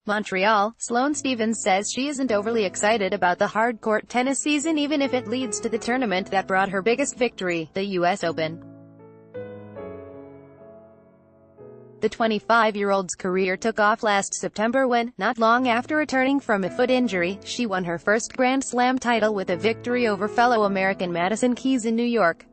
Montreal, Sloane Stephens says she isn't overly excited about the hard-court tennis season even if it leads to the tournament that brought her biggest victory, the U.S. Open. The 25-year-old's career took off last September when, not long after returning from a foot injury, she won her first Grand Slam title with a victory over fellow American Madison Keys in New York.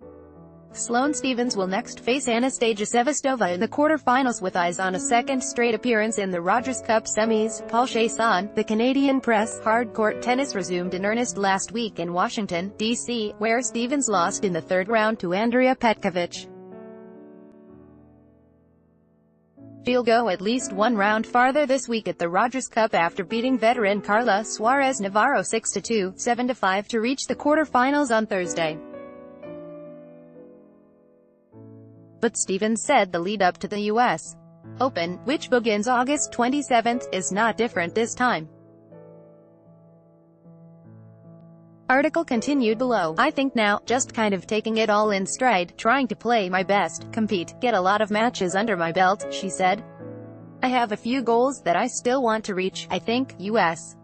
Sloane Stephens will next face Anastasia Sevastova in the quarterfinals with eyes on a second straight appearance in the Rogers Cup semis. Paul Chasson, the Canadian press. Hard-court tennis resumed in earnest last week in Washington, D.C., where Stephens lost in the third round to Andrea Petkovic. She'll go at least one round farther this week at the Rogers Cup after beating veteran Carla Suarez Navarro 6-2, 7-5 to reach the quarterfinals on Thursday. But Stephens said the lead-up to the U.S. Open, which begins August 27, is not different this time. Article continued below. I think now, just kind of taking it all in stride, trying to play my best, compete, get a lot of matches under my belt, she said. I have a few goals that I still want to reach, I think, U.S.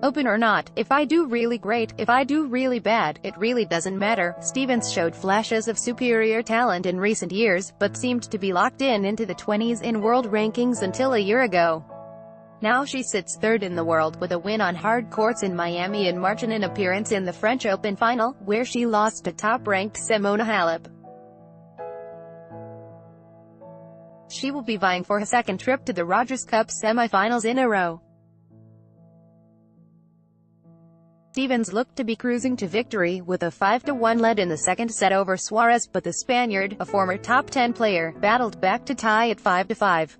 Open or not, if I do really great, if I do really bad, it really doesn't matter. Stephens showed flashes of superior talent in recent years, but seemed to be locked into the 20s in world rankings until a year ago. Now she sits third in the world, with a win on hard courts in Miami in March and an appearance in the French Open final, where she lost to top-ranked Simona Halep. She will be vying for her second trip to the Rogers Cup semi-finals in a row. Stephens looked to be cruising to victory, with a 5-1 lead in the second set over Suarez, but the Spaniard, a former top 10 player, battled back to tie at 5-5.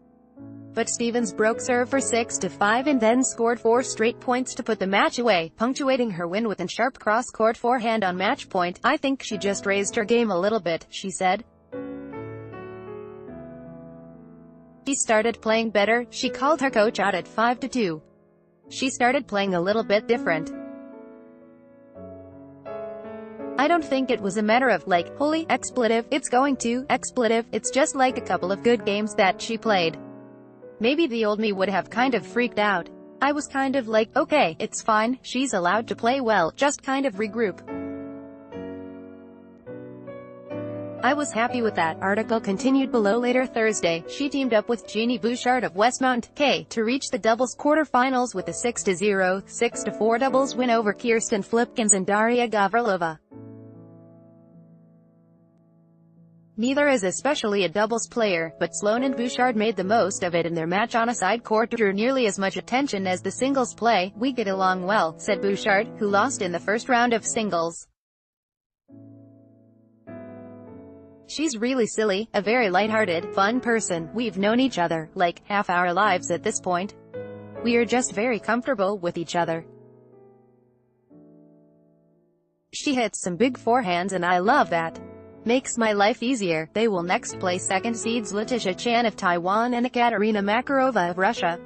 But Stephens broke serve for 6-5 and then scored 4 straight points to put the match away, punctuating her win with a sharp cross-court forehand on match point. I think she just raised her game a little bit, she said. She started playing better. She called her coach out at 5-2. She started playing a little bit different. I don't think it was a matter of, like, holy, expletive, it's going to, expletive, it's just like a couple of good games that she played. Maybe the old me would have kind of freaked out. I was kind of like, okay, it's fine, she's allowed to play well, just kind of regroup. I was happy with that. Article continued below. Later Thursday, she teamed up with Jeannie Bouchard of Westmount, K, to reach the doubles quarterfinals with a 6-0, 6-4 doubles win over Kirsten Flipkens and Daria Gavrilova. Neither is especially a doubles player, but Sloane and Bouchard made the most of it in their match on a side court drew nearly as much attention as the singles play. We get along well, said Bouchard, who lost in the first round of singles. She's really silly, a very lighthearted, fun person. We've known each other, like, half our lives at this point. We are just very comfortable with each other. She hits some big forehands and I love that. Makes my life easier. They will next play second seeds Letitia Chan of Taiwan and Ekaterina Makarova of Russia.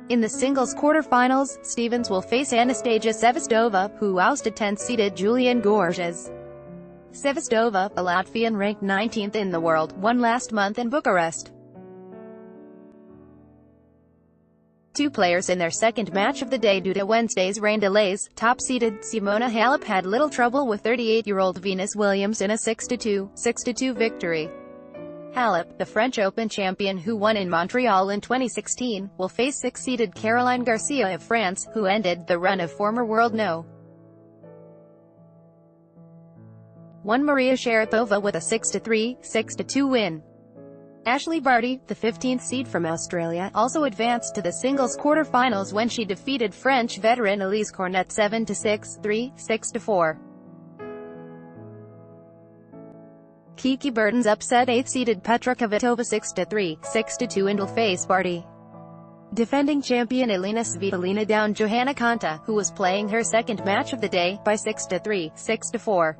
In the singles quarterfinals, Stephens will face Anastasia Sevastova, who ousted 10th-seeded Julian Gorges. Sevastova, a Latvian ranked 19th in the world, won last month in Bucharest. Two players in their second match of the day due to Wednesday's rain delays. Top-seeded Simona Halep had little trouble with 38-year-old Venus Williams in a 6-2, 6-2 victory. Halep, the French Open champion who won in Montreal in 2016, will face 6-seeded Caroline Garcia of France, who ended the run of former world No. 1 Maria Sharapova with a 6-3, 6-2 win. Ashley Barty, the 15th seed from Australia, also advanced to the singles quarterfinals when she defeated French veteran Elise Cornet 7-6, 3, 6-4. Kiki Bertens upset 8th-seeded Petra Kvitova 6-3, 6-2 and will face Barty. Defending champion Elena Svitolina downed Johanna Konta, who was playing her second match of the day, by 6-3, 6-4.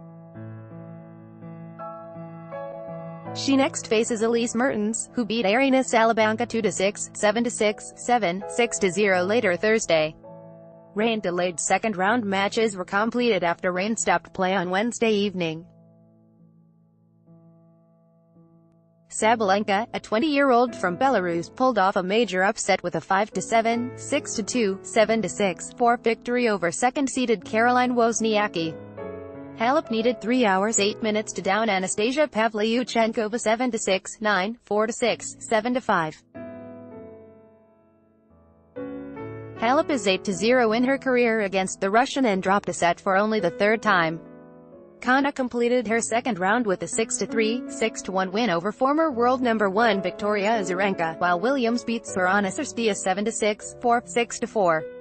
She next faces Elise Mertens, who beat Aryna Sabalenka 2-6, 7-6, 7, 6-0 later Thursday. Rain-delayed second-round matches were completed after rain stopped play on Wednesday evening. Sabalenka, a 20-year-old from Belarus, pulled off a major upset with a 5-7, 6-2, 7-6, 4 victory over second-seeded Caroline Wozniacki. Halep needed 3 hours 8 minutes to down Anastasia Pavlyuchenkova 7-6, 9, 4-6, 7-5. Halep is 8-0 in her career against the Russian and dropped a set for only the third time. Kana completed her second round with a 6-3, 6-1 win over former world number 1 Victoria Azarenka, while Williams beat Sorana Cîrstea 7-6, 4, 6-4.